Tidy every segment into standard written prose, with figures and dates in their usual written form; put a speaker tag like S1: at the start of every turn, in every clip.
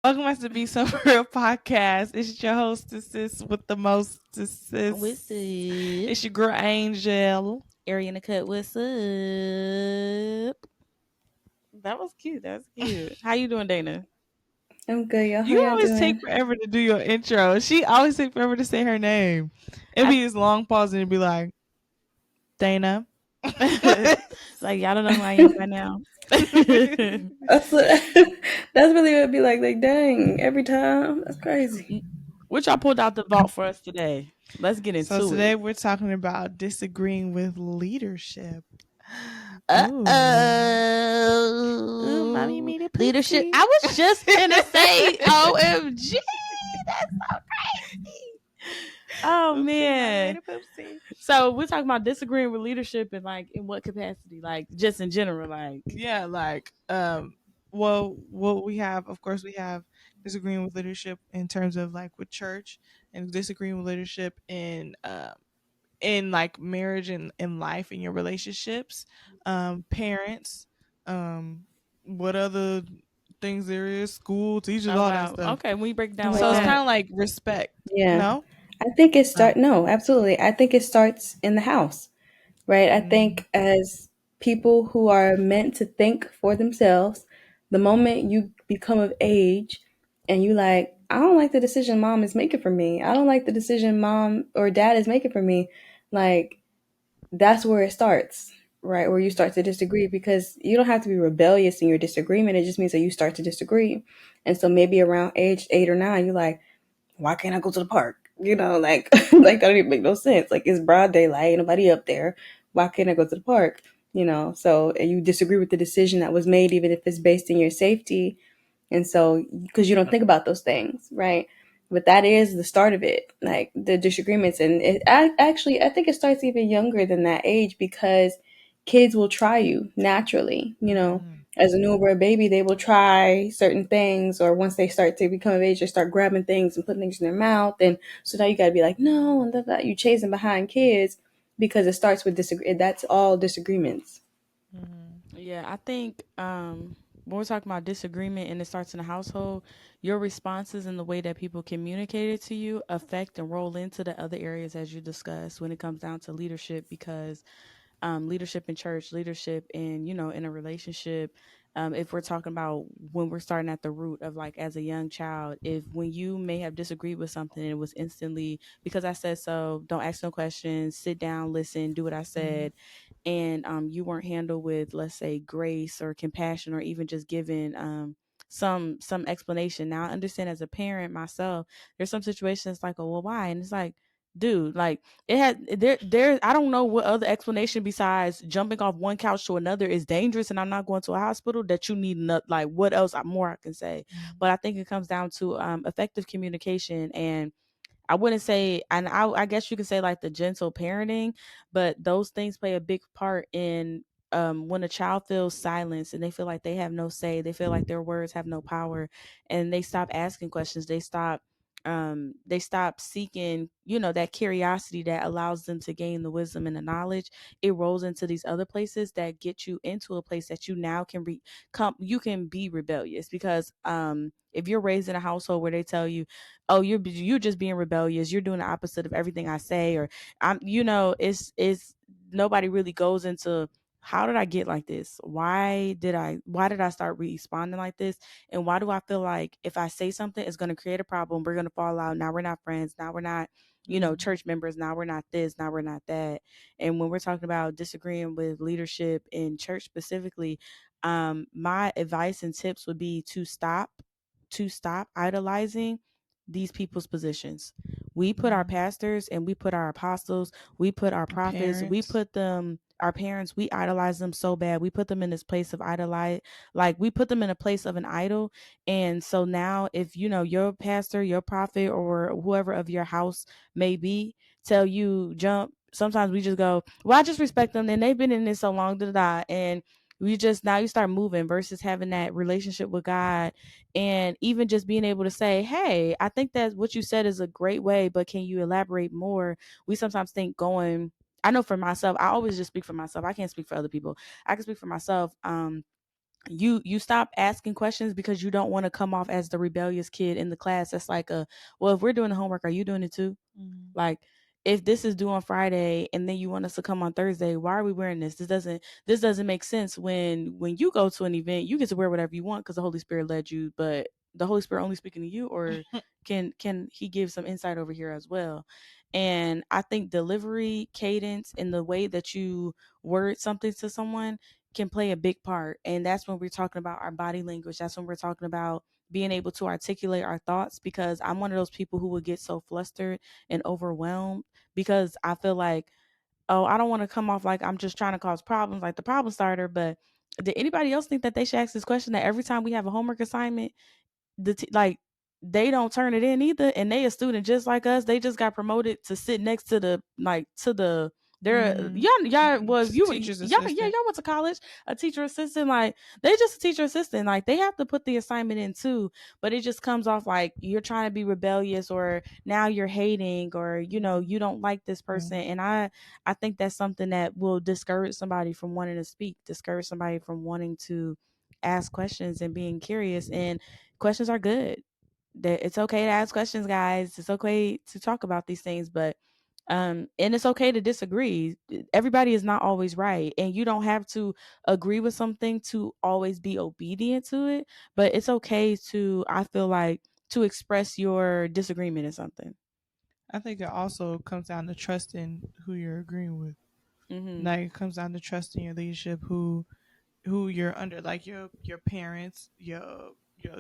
S1: Welcome back to BSFR Podcast. It's your hostess with the
S2: What's
S1: mostest.
S2: up?
S1: It's your girl Angel.
S2: Area in the cut. What's up? That was cute. That's cute. How you doing, Dana?
S3: I'm good, y'all. How
S1: You
S3: y'all
S1: always take
S3: doing?
S1: forever to do your intro. She always take forever to say her name. It'd
S2: I
S1: be this long pause and it'd be like, Dana.
S2: like y'all don't know who I am by now.
S3: That's, what, that's really what it'd be like. Like, dang, every time. That's crazy.
S2: What y'all pulled out the vault for us today? Let's get
S1: So
S2: into
S1: today
S2: it.
S1: we're talking about disagreeing with leadership.
S2: Uh
S1: Ooh.
S2: oh,
S1: Mommy made a
S2: leadership.
S1: pussy.
S2: I was just gonna say, OMG, that's so crazy. Oh
S1: Oopsie, mommy
S2: man.
S1: made a poopsie.
S2: So we're talking about disagreeing with leadership and like in what capacity? Like just in general, like
S1: Yeah, like well what we have, of course, we have disagreeing with leadership in terms of like with church, and disagreeing with leadership in like marriage and in life, in your relationships, parents, um what other things there is, school, teachers,
S2: oh
S1: all that
S2: wow.
S1: stuff.
S2: Okay, we break it
S3: I
S2: down
S3: like
S2: like
S1: So it's
S2: that.
S1: kind
S3: that.
S1: of like respect.
S3: Yeah.
S1: No.
S3: I think it
S1: Oh.
S3: start. No, absolutely. I think it starts in the house, right? I
S1: Mm.
S3: think as people who are meant to think for themselves, the moment you become of age and you like, I don't like the decision mom is making for me. I don't like the decision mom or dad is making for me. Like, that's where it starts, right? Where you start to disagree because you don't have to be rebellious in your disagreement. It just means that you start to disagree. And so maybe around age 8 or 9, you're like, why can't I go to the park? Like like that don't even make no sense. Like it's broad daylight, ain't nobody up there. Why can't I go to the park? So and you disagree with the decision that was made, even if it's based in your safety. And so, because you don't think about those things, right? But that is the start of it, like the disagreements. And actually, I think it starts even younger than that age because kids will try you naturally.
S1: Mm.
S3: As a newborn baby, they will try certain things, or once they start to become of age, they start grabbing things and putting things in their mouth. And so now you got to be like, no, and that you chasing behind kids because it starts with disagree. That's all disagreements.
S1: Mm.
S2: Yeah, I think when we're talking about disagreement and it starts in the household, your responses and the way that people communicate it to you affect and roll into the other areas as you discussed when it comes down to leadership because leadership in church, leadership in, in a relationship. If we're talking about when we're starting at the root of like as a young child, if when you may have disagreed with something, it was instantly because I said so, don't ask no questions, sit down, listen, do what I
S1: Mm.
S2: said, and you weren't handled with, let's say, grace or compassion or even just given some explanation. Now I understand as a parent myself, there's some situations like, oh well, why? And it's like, dude, like it had there I don't know what other explanation besides jumping off one couch to another is dangerous and I'm not going to a hospital that you need not like what else more I can say.
S1: Mm.
S2: But I think it comes down to effective communication, and I wouldn't say, and I guess you could say like the gentle parenting, but those things play a big part in when a child feels silence and they feel like they have no say, they feel like their words have no power, and they stop asking questions, they stop seeking, that curiosity that allows them to gain the wisdom and the knowledge. It rolls into these other places that get you into a place that you now can come, you can be rebellious because if you're raised in a household where they tell you, oh, you're just being rebellious, you're doing the opposite of everything I say, or I'm, it's nobody really goes into how did I get like this, why did I start responding like this, and why do I feel like if I say something it's going to create a problem, we're going to fall out, now we're not friends, now we're not
S1: Mm.
S2: church members, now we're not this, now we're not that. And when we're talking about disagreeing with leadership in church specifically, my advice and tips would be to stop idolizing these people's positions. We put our
S1: Mm.
S2: pastors and we put our apostles, we put our prophets, we
S1: Parents.
S2: put them, our parents, we idolize them so bad. We put them in this place of idolize, like we put them in a place of an idol. And so now, if your pastor, your prophet, or whoever of your house may be, tell you jump, sometimes we just go, well, I just respect them and they've been in this so long, da da da. And we just now you start moving versus having that relationship with God, and even just being able to say, hey, I think that what you said is a great way, but can you elaborate more? We sometimes think going, I know for myself, I always just speak for myself, I can't speak for other people, I can speak for myself. you stop asking questions because you don't want to come off as the rebellious kid in the class. That's like a, well, if we're doing the homework, are you doing it too?
S1: Mm.
S2: Like, if this is due on Friday and then you want us to come on Thursday, why are we wearing this? This doesn't make sense. When you go to an event, you get to wear whatever you want because the Holy Spirit led you, but the Holy Spirit only speaking to you, or can he give some insight over here as well? And I think delivery, cadence, and the way that you word something to someone can play a big part. And that's when we're talking about our body language. That's when we're talking about being able to articulate our thoughts, because I'm one of those people who would get so flustered and overwhelmed because I feel like, oh, I don't want to come off like I'm just trying to cause problems, like the problem starter. But did anybody else think that they should ask this question, that every time we have a homework assignment, like they don't turn it in either, and they a student just like us. They just got promoted to sit next to the, like, to the, they're,
S1: Mm.
S2: y'all was, you
S1: Teacher's
S2: y'all, yeah,
S1: assistant.
S2: y'all went to college, a teacher assistant. Like, they just a teacher assistant. Like, they have to put the assignment in too, but it just comes off like you're trying to be rebellious, or now you're hating, or you don't like this person.
S1: Mm.
S2: And I think that's something that will discourage somebody from wanting to speak, discourage somebody from wanting to ask questions and being curious. And questions are good. That it's okay to ask questions, guys. It's okay to talk about these things, but and it's okay to disagree. Everybody is not always right, and you don't have to agree with something to always be obedient to it. But it's okay to, I feel like, to express your disagreement in something.
S1: I think it also comes down to trusting who you're agreeing with.
S2: Mhm.
S1: Like it comes down to trusting your leadership, who you're under, like your parents, your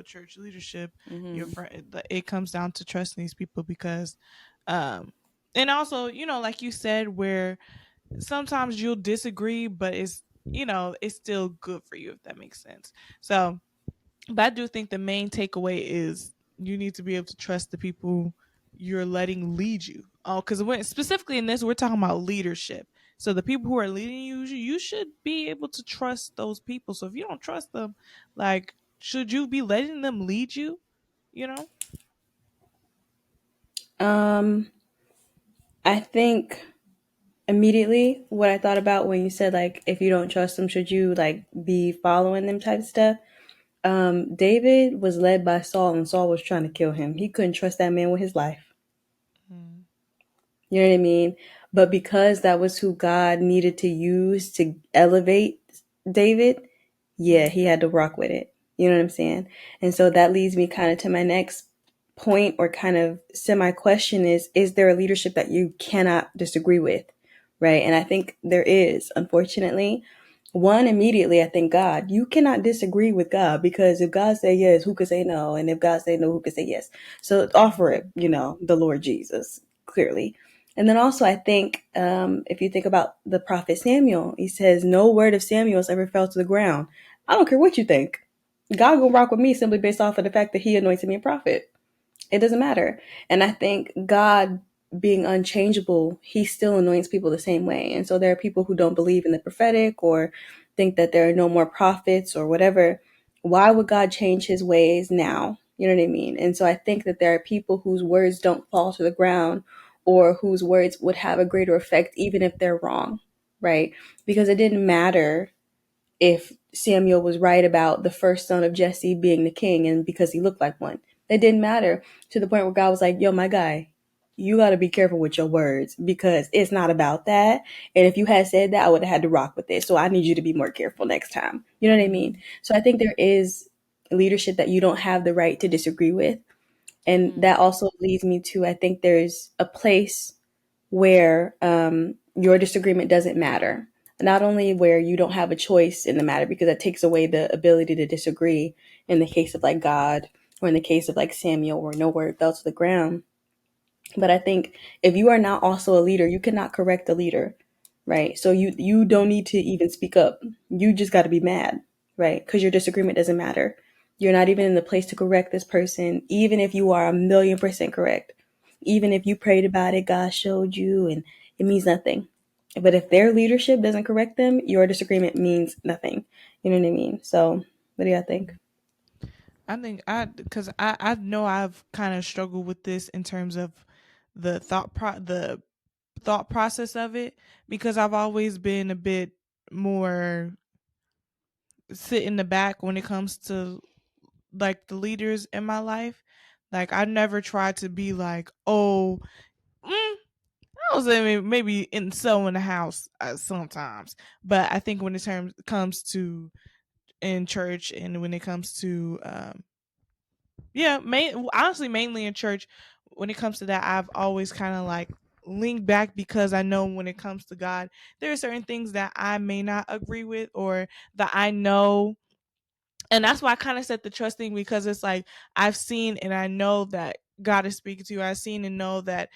S1: church leadership, your
S2: Mhm.
S1: friend. It comes down to trusting these people because, um, and also like you said, where sometimes you'll disagree, but it's still good for you if that makes sense. So, but I do think the main takeaway is you need to be able to trust the people you're letting lead you. Oh, because specifically in this, we're talking about leadership. So the people who are leading you, you should be able to trust those people. So if you don't trust them, like, should you be letting them lead you? You know?
S3: Um, I think immediately what I thought about when you said like if you don't trust them, should you like be following them type of stuff? David was led by Saul, and Saul was trying to kill him. He couldn't trust that man with his life.
S1: Mm.
S3: You know what I mean? But because that was who God needed to use to elevate David, yeah, he
S1: Mm.
S3: had to rock with it. You know what I'm saying? And so that leads me kind of to my next point, or kind of semi question, is there a leadership that you cannot disagree with? Right? And I think there is, unfortunately. One, immediately, I think God. You cannot disagree with God, because if God say yes, who could say no? And if God say no, who could say yes? So offer it, the Lord Jesus, clearly. And then also, I think if you think about the prophet Samuel, he says, no word of Samuel's ever fell to the ground. I don't care what you think. God gonna rock with me simply based off of the fact that he anointed me a prophet. It doesn't matter. And I think God, being unchangeable, he still anoints people the same way. And so there are people who don't believe in the prophetic, or think that there are no more prophets or whatever. Why would God change his ways now? You know what I mean? And so I think that there are people whose words don't fall to the ground, or whose words would have a greater effect even if they're wrong, right? Because it didn't matter if Samuel was right about the first son of Jesse being the king, and because he looked like one. It didn't matter, to the point where God was like, yo, my guy, you got to be careful with your words, because it's not about that. And if you had said that, I would have had to rock with it. So I need you to be more careful next time. You know what I mean?
S1: Mm.
S3: So I think there is leadership that you don't have the right to disagree with. And
S2: Mhm.
S3: that also leads me to, I think there's a place where your disagreement doesn't matter. Not only where you don't have a choice in the matter, because that takes away the ability to disagree in the case of like God, or in the case of like Samuel, where no word fell to the ground. But I think if you are not also a leader, you cannot correct the leader, right? So you don't need to even speak up. You just got to be mad, right? Because your disagreement doesn't matter. You're not even in the place to correct this person, even if you are 1,000,000% correct. Even if you prayed about it, God showed you, and it means nothing. But if their leadership doesn't correct them, your disagreement means nothing. You know what I mean? So, what do y'all think?
S1: I think because I know I've kind of struggled with this in terms of the thought process of it, because I've always been a bit more sit in the back when it comes to like the leaders in my life. Like I never tried to be like, oh, I was maybe in so in the house sometimes, but I think when it comes to in church and when it comes to yeah, honestly mainly in church, when it comes to that, I've always kind of like leaned back because I know when it comes to God, there are certain things that I may not agree with or that I know, and that's why I kind of said the trust thing, because it's like I've seen and I know that God is speaking to you. I've seen and know that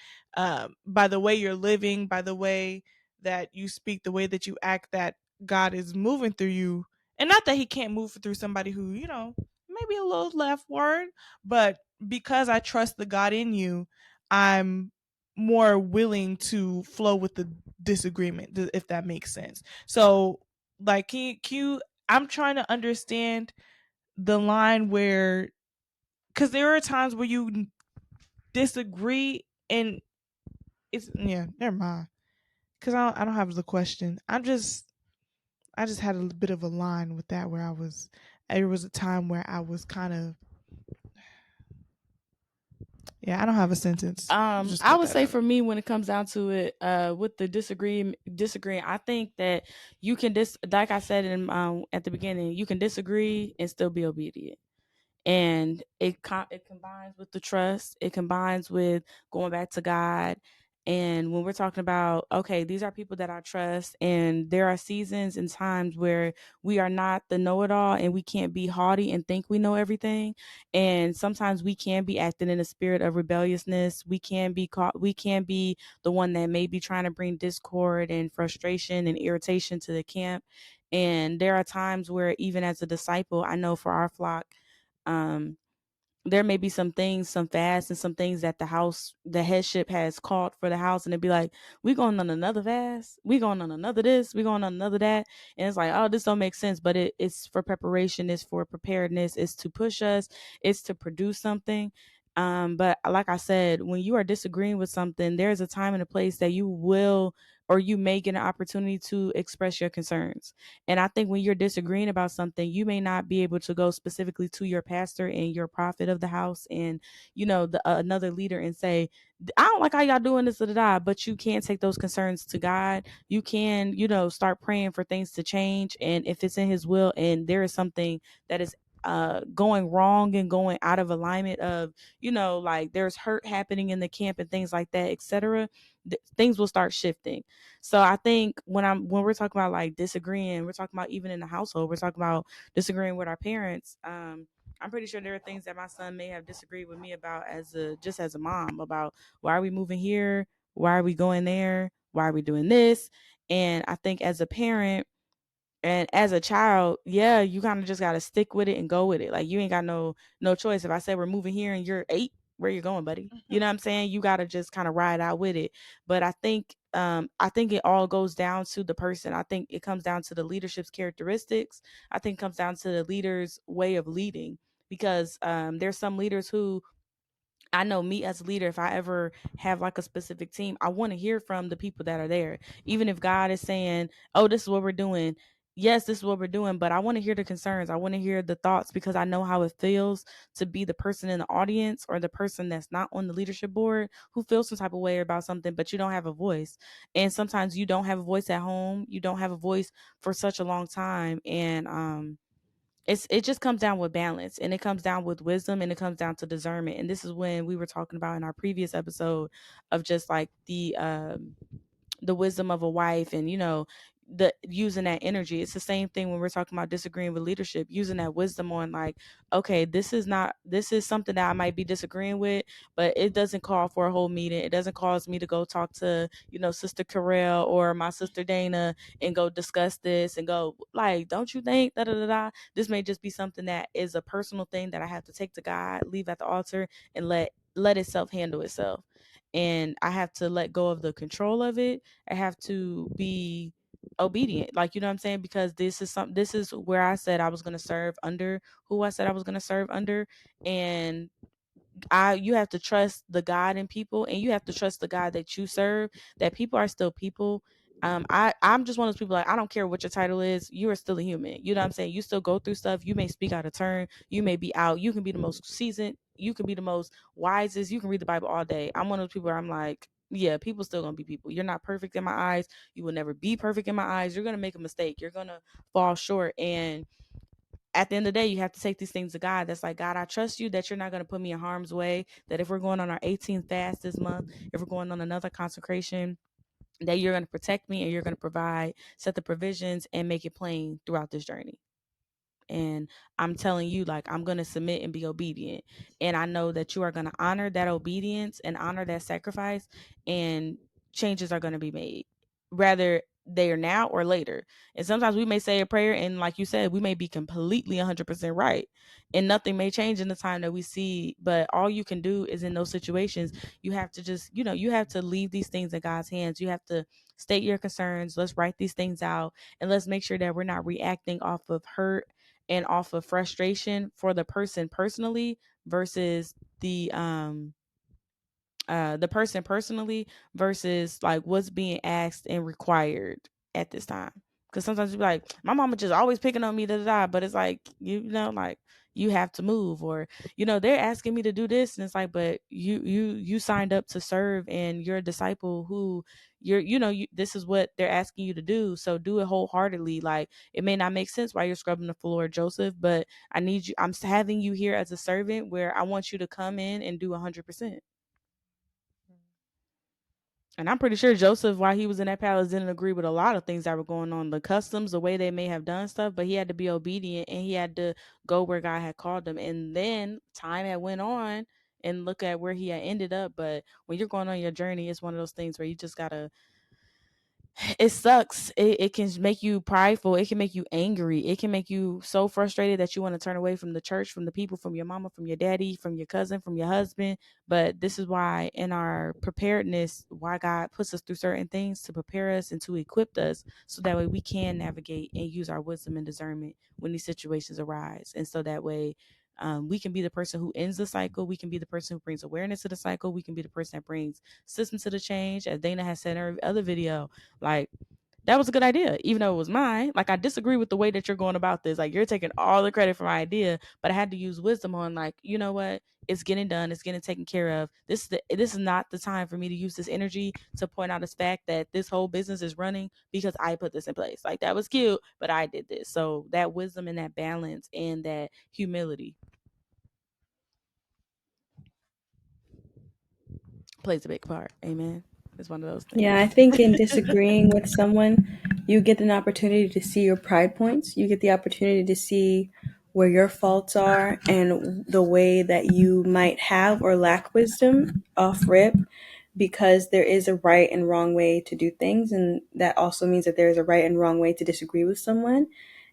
S1: by the way you're living, by the way that you speak, the way that you act, that God is moving through you. And not that He can't move through somebody who, maybe a little left word, but because I trust the God in you, I'm more willing to flow with the disagreement, if that makes sense. So, like, I'm trying to understand the line where, because there are times where you disagree and it's, yeah, never mind, because I don't have the question. I just had a bit of a line with that where there was a time where I was kind of, yeah, I don't have a sentence. Just
S2: I
S1: put
S2: would
S1: that
S2: say
S1: out
S2: for me, when it comes down to it, with the disagreeing, I think that you can like I said in at the beginning, you can disagree and still be obedient. And it combines with the trust. It combines with going back to God. And when we're talking about, okay, these are people that I trust, and there are seasons and times where we are not the know-it-all, and we can't be haughty and think we know everything. And sometimes we can be acting in a spirit of rebelliousness. We can be caught. We can be the one that may be trying to bring discord and frustration and irritation to the camp. And there are times where, even as a disciple, I know for our flock, um, there may be some things, some fasts and some things that the headship has called for the house, and it'd be like, we going on another fast, we going on another this, we going on another that. And it's like, oh, this don't make sense, but it's for preparation, it's for preparedness, it's to push us, it's to produce something. But like I said, when you are disagreeing with something, there's a time and a place that you will, or you may get an opportunity to express your concerns. And I think when you're disagreeing about something, you may not be able to go specifically to your pastor and your prophet of the house and, another leader and say, I don't like how y'all doing this, da, da, da. But you can take those concerns to God. You can, start praying for things to change. And if it's in His will and there is something that is going wrong and going out of alignment of, like there's hurt happening in the camp and things like that, etc., things will start shifting. So I think when we're talking about like disagreeing, we're talking about even in the household, we're talking about disagreeing with our parents. I'm pretty sure there are things that my son may have disagreed with me about as a mom, about why are we moving here? Why are we going there? Why are we doing this? And I think as a parent and as a child, yeah, you kind of just got to stick with it and go with it. Like, you ain't got no choice. If I say we're moving here and you're 8, where you going, buddy? You know what I'm saying? You got to just kind of ride out with it. But I think it all goes down to the person. I think it comes down to the leadership's characteristics. I think it comes down to the leader's way of leading, because there's some leaders who, I know me as a leader, if I ever have like a specific team, I want to hear from the people that are there. Even if God is saying, oh, this is what we're doing. Yes, this is what we're doing, but I want to hear the concerns. I want to hear the thoughts, because I know how it feels to be the person in the audience or the person that's not on the leadership board who feels some type of way about something, but you don't have a voice. And sometimes you don't have a voice at home. You don't have a voice for such a long time. And it just comes down with balance, and it comes down with wisdom, and it comes down to discernment. And this is when we were talking about in our previous episode of just like the wisdom of a wife, and the using that energy. It's the same thing when we're talking about disagreeing with leadership, using that wisdom on like, okay, this is something that I might be disagreeing with, but it doesn't call for a whole meeting. It doesn't cause me to go talk to Sister Carell or my sister Dana and go discuss this and go like, don't you think da da da da. This may just be something that is a personal thing that I have to take to God, leave at the altar, and let itself handle itself. And I have to let go of the control of it. I have to be obedient, like, you know what I'm saying, because this is where I said I was going to serve under, who I said I was going to serve under. And you have to trust the God in people, and you have to trust the God that you serve, that people are still people, I'm just one of those people, like, I don't care what your title is, you are still a human. You know what I'm saying? You still go through stuff. You may speak out of turn. You may be out. You can be the most seasoned. You can be the most wisest. You can read the Bible all day. I'm one of those people where I'm like, yeah, people still gonna be people. You're not perfect in my eyes. You will never be perfect in my eyes. You're gonna make a mistake. You're gonna fall short. And at the end of the day, you have to take these things to God. That's like, God, I trust you that you're not going to put me in harm's way. That if we're going on our 18th fast this month, if we're going on another consecration, that you're going to protect me and you're going to provide, set the provisions, and make it plain throughout this journey. And I'm telling you, like, I'm going to submit and be obedient. And I know that you are going to honor that obedience and honor that sacrifice, and changes are going to be made, rather they are now or later. And sometimes we may say a prayer, and like you said, we may be completely 100% right, and nothing may change in the time that we see. But all you can do is, in those situations, you have to just, you have to leave these things in God's hands. You have to state your concerns. Let's write these things out, and let's make sure that we're not reacting off of hurt and off of frustration for the person personally, versus the person personally, versus like what's being asked and required at this time. Because sometimes you be like, my mama just always picking on me, da, da, da. But it's like, like, you have to move, or they're asking me to do this, and it's like, but you signed up to serve, and you're a disciple who this is what they're asking you to do, so do it wholeheartedly. Like, it may not make sense why you're scrubbing the floor, Joseph, but I'm having you here as a servant, where I want you to come in and do 100%. And I'm pretty sure Joseph, while he was in that palace, didn't agree with a lot of things that were going on, the customs, the way they may have done stuff, but he had to be obedient, and he had to go where God had called him. And then time had went on, and look at where he had ended up. But when you're going on your journey, it's one of those things where you just gotta, it sucks. It can make you prideful. It can make you angry. It can make you so frustrated that you want to turn away from the church, from the people, from your mama, from your daddy, from your cousin, from your husband. But this is why, in our preparedness, why God puts us through certain things, to prepare us and to equip us, so that way we can navigate and use our wisdom and discernment when these situations arise. And so that way, we can be the person who ends the cycle. We can be the person who brings awareness to the cycle. We can be the person that brings system to the change. As Dana has said in her other video, like, that was a good idea, even though it was mine. Like, I disagree with the way that you're going about this. Like, you're taking all the credit for my idea, but I had to use wisdom on, like, you know what? It's getting done. It's getting taken care of. This is not the time for me to use this energy to point out this fact that this whole business is running because I put this in place. Like, that was cute, but I did this. So that wisdom and that balance and that humility plays a big part. Amen. It's one of those
S3: Yeah,
S2: things.
S3: I think in disagreeing with someone, you get an opportunity to see your pride points. You get the opportunity to see where your faults are and the way that you might have or lack wisdom off rip, because there is a right and wrong way to do things. And that also means that there is a right and wrong way to disagree with someone.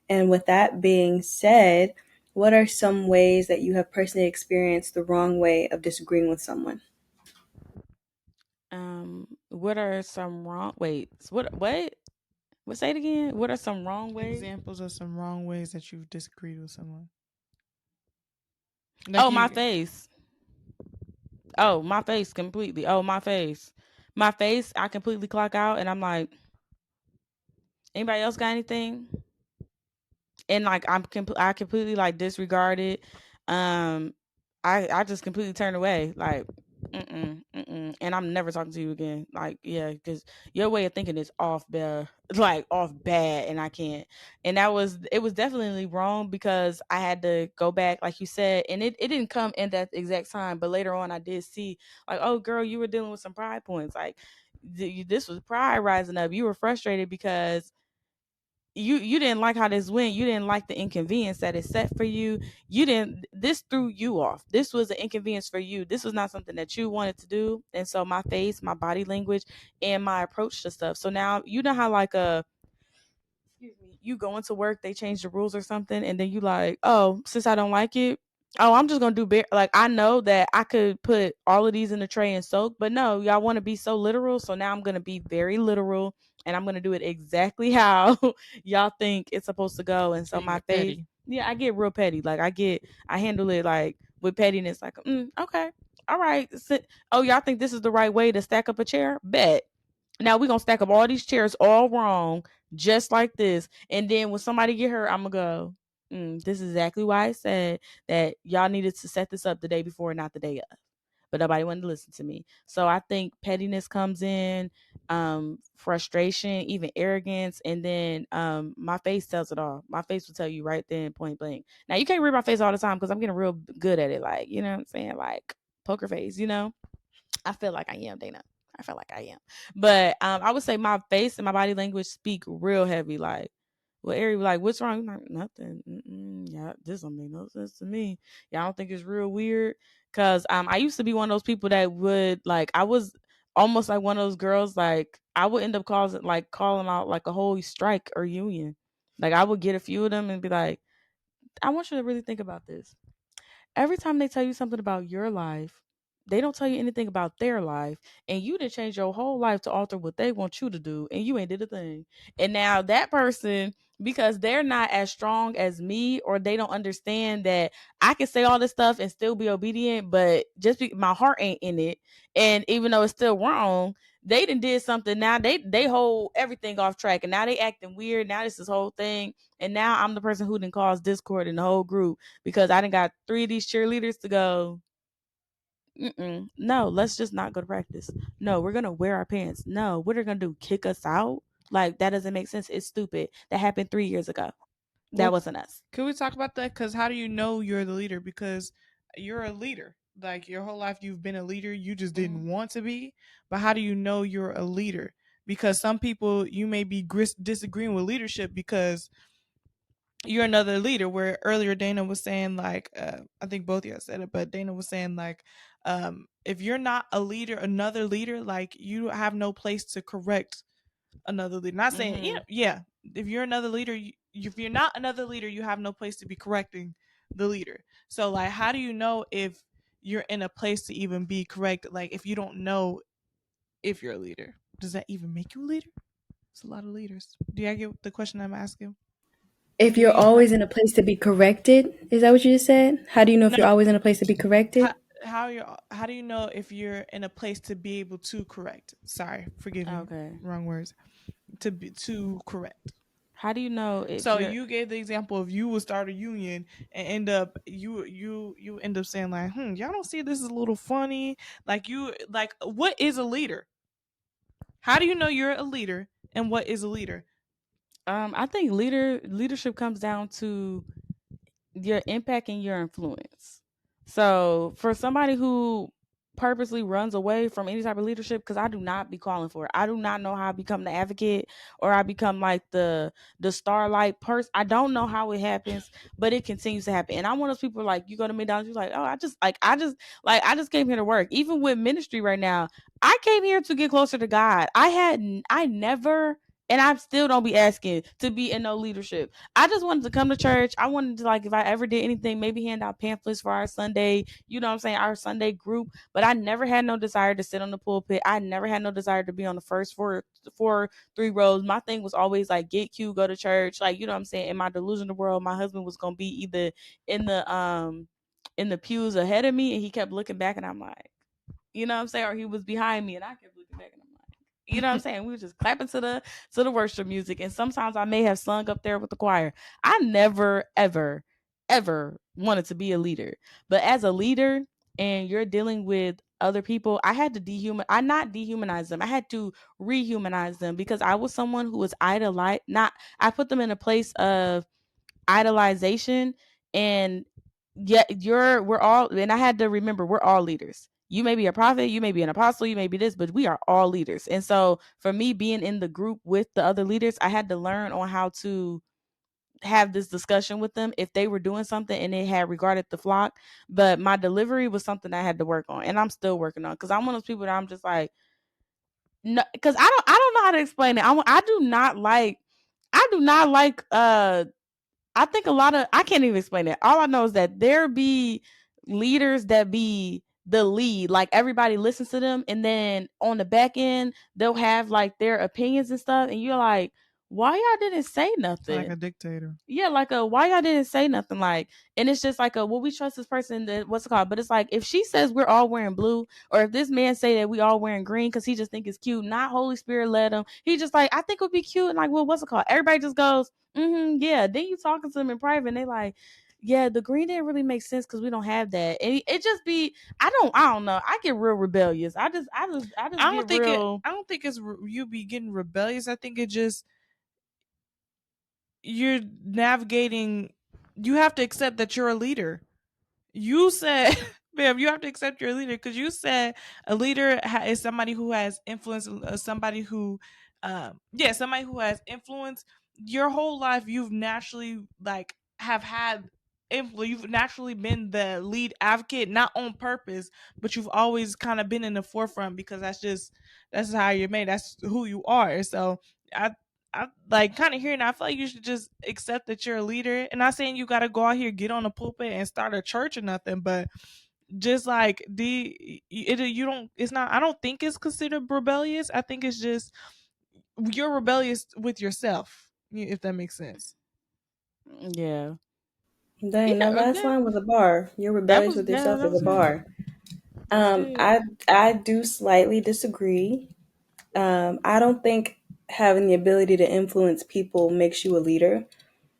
S3: And with that being said, what are some ways that you have personally experienced the wrong way of disagreeing with someone?
S2: What are some wrong? Wait, what? What? What? Say it again. What are some wrong ways?
S1: Examples of some wrong ways that you've disagreed with someone.
S2: Like, my face. Oh, my face completely. Oh, my face. My face. I completely clock out, and I'm like, anybody else got anything? And like, I completely like disregard it. Um, I just completely turn away. Like, and I'm never talking to you again. Like, yeah, because your way of thinking is off, like off bad, and I can't. And it was definitely wrong, because I had to go back, like you said, and it didn't come in that exact time, but later on I did see, like, oh girl, you were dealing with some pride points. Like, this was pride rising up. You were frustrated because you didn't like how this went. You didn't like the inconvenience that it set for you. You didn't This threw you off. This was an inconvenience for you. This was not something that you wanted to do. And so my face, my body language, and my approach to stuff. So now, you know how, like, excuse me, you go into work, they change the rules or something, and then you like, oh, since I don't like it, oh, I'm just gonna do like, I know that I could put all of these in the tray and soak, but no, y'all want to be so literal, so now I'm gonna be very literal, and I'm gonna do it exactly how y'all think it's supposed to go. And so my face,
S1: petty.
S2: yeah, I get real petty. Like, I handle it like with pettiness. Like, okay, all right. Oh, y'all think this is the right way to stack up a chair? Bet. Now we're gonna stack up all these chairs all wrong, just like this. And then when somebody get hurt, I'm gonna go, this is exactly why I said that y'all needed to set this up the day before, not the day of. But nobody wanted to listen to me. So I think pettiness comes in, frustration, even arrogance, and then my face tells it all. My face will tell you right then, point blank. Now you can't read my face all the time because I'm getting real good at it. Like, you know what I'm saying? Like poker face, you know? I feel like I am, Dana. I feel like I am. But I would say my face and my body language speak real heavy. Like, well, Ari, like, what's wrong? I'm like, nothing. Yeah, this don't make no sense to me. Yeah, I don't think it's real weird. Cause I used to be one of those people that would like I was almost like one of those girls, like I would end up calling out like a whole strike or union. Like I would get a few of them and be like, I want you to really think about this. Every time they tell you something about your life, they don't tell you anything about their life, and you didn't change your whole life to alter what they want you to do, and you ain't did a thing. And now that person, because they're not as strong as me, or they don't understand that I can say all this stuff and still be obedient, but my heart ain't in it, and even though it's still wrong, they done did something. Now they hold everything off track, and now they acting weird. Now this whole thing, and now I'm the person who didn't cause discord in the whole group because I done got 3 of these cheerleaders to go, no, let's just not go to practice. No, we're going to wear our pants. No, what are they going to do? Kick us out? Like, that doesn't make sense. It's stupid. That happened 3 years ago. That
S1: Well,
S2: wasn't us.
S1: can we talk about that? Because how do you know you're the leader? Because you're a leader. Like your whole life, you've been a leader. You just didn't want to be. But how do you know you're a leader? Because some people, you may be disagreeing with leadership because you're another leader. Where earlier Dana was saying, like, I think both of you said it, but Dana was saying, like, if you're not a leader, another leader, like, you have no place to correct another leader. Not saying, yeah. If you're another leader, if you're not another leader, you have no place to be correcting the leader. So, like, how do you know if you're in a place to even be correct? Like, if you don't know if you're a leader, does that even make you a leader? It's a lot of leaders. Do you get the question I'm asking?
S3: If
S1: Do
S3: you're
S1: you know?
S3: always in a place to be corrected, is that what you just said? How do you know if
S1: No.
S3: you're always in a place to be
S1: How,
S3: corrected?
S1: how do you know if you're in a place to be able to correct? Sorry, forgive me.
S2: Okay.
S1: Wrong words. To correct.
S2: How do you know if
S1: So
S2: you're
S1: you gave the example of you would start a union and end up you end up saying like, y'all don't see this is a little funny. Like you like what is a leader? How do you know you're a leader and what is a leader?
S2: I think leadership comes down to your impact and your influence. So for somebody who purposely runs away from any type of leadership, because I do not be calling for it. I do not know how I become the advocate or I become like the starlight person. I don't know how it happens, but it continues to happen. And I'm one of those people like you go to McDonald's, you're like, oh, I just came here to work. Even with ministry right now, I came here to get closer to God. I never and I still don't be asking to be in no leadership. I just wanted to come to church. I wanted to, like, if I ever did anything, maybe hand out pamphlets for our Sunday, you know what I'm saying, our Sunday group. But I never had no desire to sit on the pulpit. I never had no desire to be on the first three rows. My thing was always like get cute, go to church. Like, you know what I'm saying? In my delusional world, my husband was gonna be either in the pews ahead of me and he kept looking back and I'm like, you know what I'm saying? Or he was behind me and I kept looking back and I'm like, you know what I'm saying? We were just clapping to the worship music. And sometimes I may have sung up there with the choir. I never, ever, ever wanted to be a leader. But as a leader and you're dealing with other people, I not dehumanize them. I had to rehumanize them because I was someone who was I put them in a place of idolization and we're all, and I had to remember we're all leaders. You may be a prophet, you may be an apostle, you may be this, but we are all leaders. And so for me being in the group with the other leaders, I had to learn on how to have this discussion with them if they were doing something and it had regarded the flock. But my delivery was something I had to work on and I'm still working on because I'm one of those people that I'm just like, no, because I don't know how to explain it. I do not like I think a lot of I can't even explain it. All I know is that there be leaders that be the lead, like everybody listens to them, and then on the back end they'll have like their opinions and stuff, and you're like, why y'all didn't say
S1: Like a
S2: nothing?
S1: dictator.
S2: Yeah, like a why y'all didn't say nothing, like, and it's just like a well, we trust this person, that what's it called, but it's like if she says we're all wearing blue, or if this man say that we all wearing green because he just think it's cute, not Holy Spirit led him, he just like I think it would be cute, and like well what's it called, everybody just goes yeah, then you talking to them in private and they like yeah the green didn't really make sense because we don't have that, and it just be I don't know, I get real rebellious, I just get real.
S1: I don't think it's you be getting rebellious. I think it just you're navigating. You have to accept that you're a leader. You said, ma'am, you have to accept your leader because you said a leader is somebody who has influence, somebody who, yeah, somebody who has influence. Your whole life, you've naturally like have had influence. You've naturally been the lead advocate, not on purpose, but you've always kind of been in the forefront because that's how you're made. That's who you are. So I I like kind of hearing. I feel like you should just accept that you're a leader. And not saying you got to go out here, get on the pulpit, and start a church or nothing, but just like you don't. It's not. I don't think it's considered rebellious. I think it's just you're rebellious with yourself, if that makes sense.
S2: Yeah,
S3: Dang, that
S2: yeah,
S3: last
S2: yeah,
S3: line was a bar. You're
S2: that
S3: rebellious
S2: was
S3: with
S2: yeah,
S3: yourself
S2: that
S3: is
S2: was
S3: a
S2: good,
S3: bar.
S2: that's good.
S3: I do slightly disagree. I don't think having the ability to influence people makes you a leader.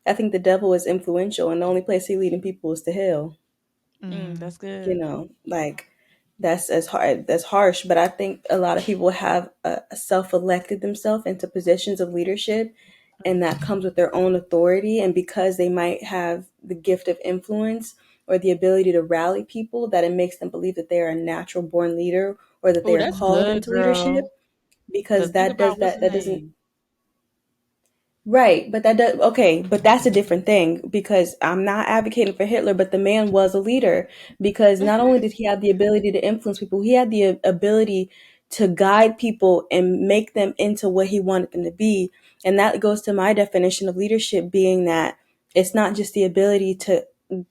S3: I think the devil is influential, and the only place he leading people is to hell.
S1: Mm-hmm.
S2: That's good.
S3: Like that's as hard, that's harsh. But I think a lot of people have self-elected themselves into positions of leadership, and that comes with their own authority. And because they might have the gift of influence or the ability to rally people, that it makes them believe that they are a natural born leader or that they
S2: Oh,
S3: are
S2: that's
S3: called
S1: Mm-hmm.
S2: good,
S3: into leadership.
S2: girl. Cause
S3: Because
S2: think
S3: that does
S2: about what's
S3: that
S2: his
S3: that doesn't.
S2: name.
S3: Right, but that does okay, but that's a different thing because I'm not advocating for Hitler, but the man was a leader because not only did he have the ability to influence people, he had the ability to guide people and make them into what he wanted them to be. And that goes to my definition of leadership being that it's not just the ability to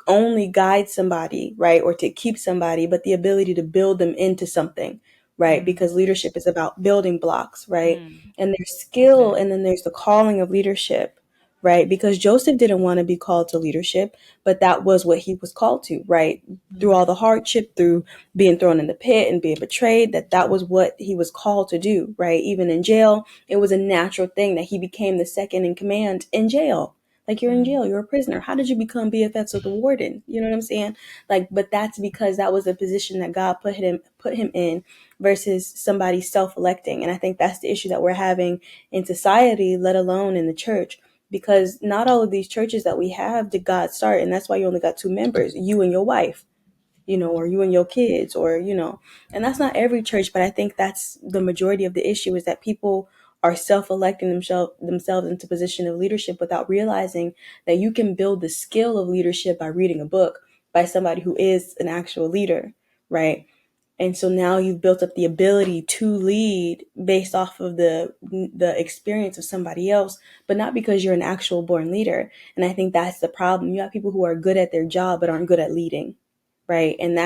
S3: only guide somebody, right, or to keep somebody, but the ability to build them into something, right?
S1: Mm-hmm.
S3: Because leadership is about building blocks, right?
S2: Mm,
S3: And there's
S2: that's
S3: skill,
S2: good.
S3: and then there's the calling of leadership, right? Because Joseph didn't want to be called to leadership, but that was what he was called to, right? Through all the hardship, through being thrown in the pit and being betrayed, that was what he was called to do, right? Even in jail, it was a natural thing that he became the second in command in jail. Like you're in
S1: Mm-hmm.
S3: jail, you're a prisoner. How did you become BFFs with the warden? You know what I'm saying? Like, but that's because that was a position that God put him in versus somebody self-electing. And I think that's the issue that we're having in society, let alone in the church. Because not all of these churches that we have did God start, and that's why you only got two members, you and your wife, or you and your kids, and that's not every church, but I think that's the majority of the issue is that people are self-electing themselves into position of leadership without realizing that you can build the skill of leadership by reading a book by somebody who is an actual leader, right? And so now you've built up the ability to lead based off of the experience of somebody else, but not because you're an actual born leader. And I think that's the problem. You have people who are good at their job but aren't good at leading, right? And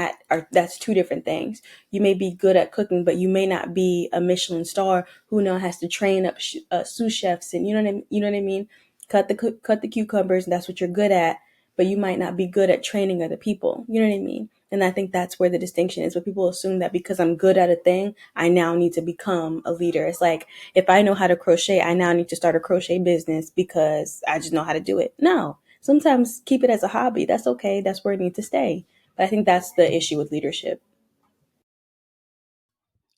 S3: that's two different things. You may be good at cooking, but you may not be a Michelin star who now has to train up sous chefs, and you know what I mean. Cut the cucumbers, and that's what you're good at. But you might not be good at training other people. You know what I mean? And I think that's where the distinction is. Where people assume that because I'm good at a thing, I now need to become a leader. It's like if I know how to crochet, I now need to start a crochet business because I just know how to do it. No, sometimes keep it as a hobby. That's okay. That's where it needs to stay. But I think that's the issue with leadership.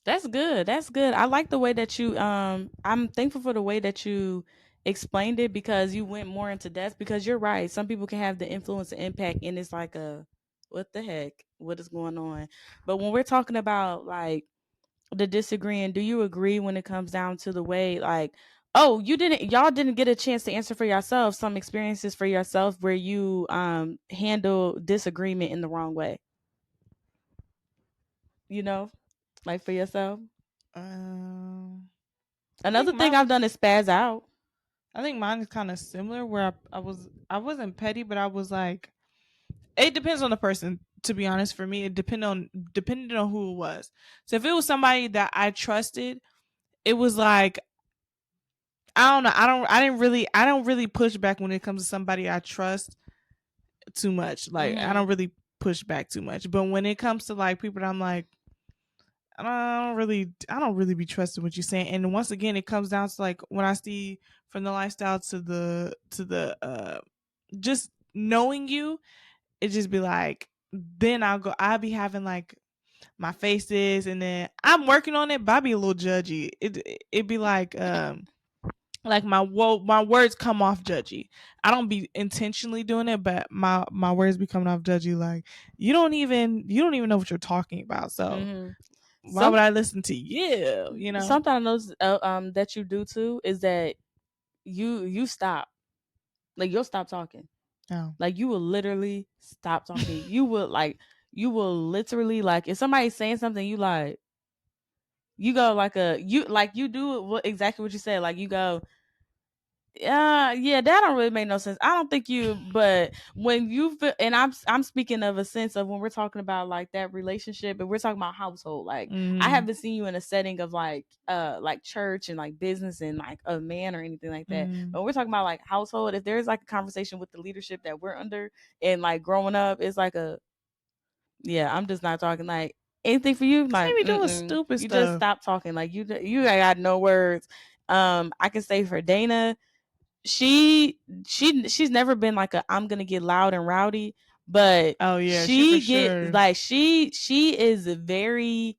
S2: That's good. That's good. I like the way that you I'm thankful for the way that you explained it because you went more into depth because you're right. Some people can have the influence and impact and it's like a what the heck? What is going on? But when we're talking about like the disagreeing, do you agree when it comes down to the way like oh, y'all didn't get a chance to answer for yourself some experiences for yourself where you handle disagreement in the wrong way, you know? Like for yourself?
S1: Um, I think
S2: Another thing
S1: mine
S2: I've
S1: was.
S2: done is spaz out.
S1: I think mine is kind of similar. Where I wasn't petty, but I was like, it depends on the person. To be honest, for me, it depended on who it was. So if it was somebody that I trusted, it was like I don't know. I don't really push back when it comes to somebody I trust too much. Like I
S2: Mm-hmm.
S1: don't really push back too much. But when it comes to like people that I'm like, I don't really be trusting what you're saying. And once again, it comes down to like when I see from the lifestyle to the just knowing you, it just be like then I'll be having like my faces, and then I'm working on it, but I be a little judgy. It be like my words come off judgy. I don't be intentionally doing it, but my words be coming off judgy. Like you don't even know what you're talking about. So
S2: Mm-hmm.
S1: why
S2: Some
S1: would I listen to you? You know?
S2: something I notice that you do too is that you stop. Like you'll stop talking.
S1: Oh.
S2: Like you will literally stop talking. You will literally like if somebody's saying something you go like you do exactly what you said. Like you go, yeah, that don't really make no sense. I don't think you, but when you feel, and I'm speaking of a sense of when we're talking about like that relationship, and we're talking about household. Like I
S1: Mm,
S2: haven't seen you in a setting of like church and like business and like a man or anything like that.
S1: mm.
S2: But we're talking about like household. If there's like a conversation with the leadership that we're under and like growing up, it's like a yeah. I'm just not talking like anything for you.
S1: They
S2: Like
S1: be doing stupid
S2: you just
S1: stuff.
S2: stop talking. Like you got no words. I can say for Dana she's never been like a I'm gonna get loud and rowdy, but
S1: Oh yeah, she for sure.
S2: she is very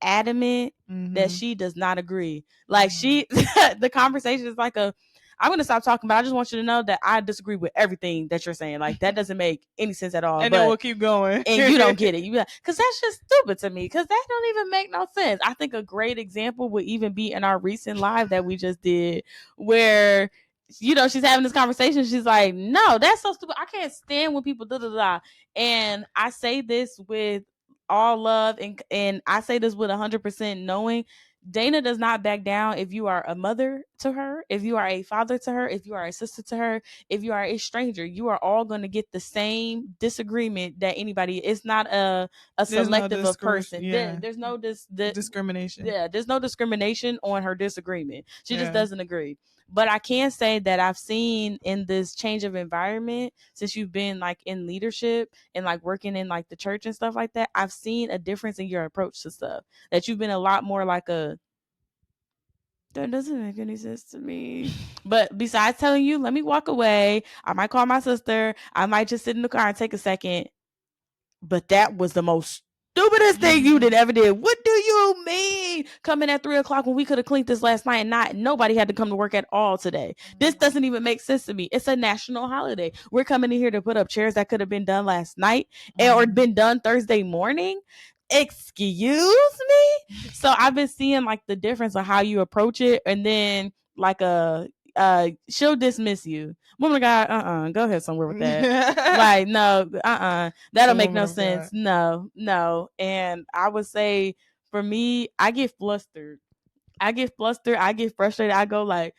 S2: adamant that
S1: Mm-hmm.
S2: she does not agree. Like she the conversation is like a I'm gonna stop talking, but I just want you to know that I disagree with everything that you're saying. Like that doesn't make any sense at all.
S1: And then
S2: But
S1: we'll keep going.
S2: and you don't get it. You because that's just stupid to me. Because that don't even make no sense. I think a great example would even be in our recent live that we just did, where she's having this conversation. She's like, "No, that's so stupid. I can't stand when people da da da." And I say this with all love, and I say this with 100% knowing. Dana does not back down if you are a mother to her, if you are a father to her, if you are a sister to her, if you are a stranger. You are all going to get the same disagreement that anybody. It's not a
S1: There's no
S2: selective of person.
S1: yeah,
S2: There's no
S1: discrimination.
S2: yeah, there's no discrimination on her disagreement. She just
S1: Yeah.
S2: doesn't agree. But I can say that I've seen in this change of environment since you've been like in leadership and like working in like the church and stuff like that. I've seen a difference in your approach to stuff. That you've been a lot more like a that doesn't make any sense to me. But besides telling you, let me walk away. I might call my sister. I might just sit in the car and take a second. But that was the most stupidest thing you did ever did. What do you mean? Coming at 3 o'clock when we could have cleaned this last night and nobody had to come to work at all today. This doesn't even make sense to me. It's a national holiday. We're coming in here to put up chairs that could have been done last night or been done Thursday morning. Excuse me. So I've been seeing like the difference of how you approach it, and then like she'll dismiss you. Woman of God, go ahead somewhere with that. Like, no, that'll
S1: The
S2: make
S1: woman
S2: no
S1: of God.
S2: sense. No. And I would say for me, I get flustered. I get flustered. I get frustrated. I go like,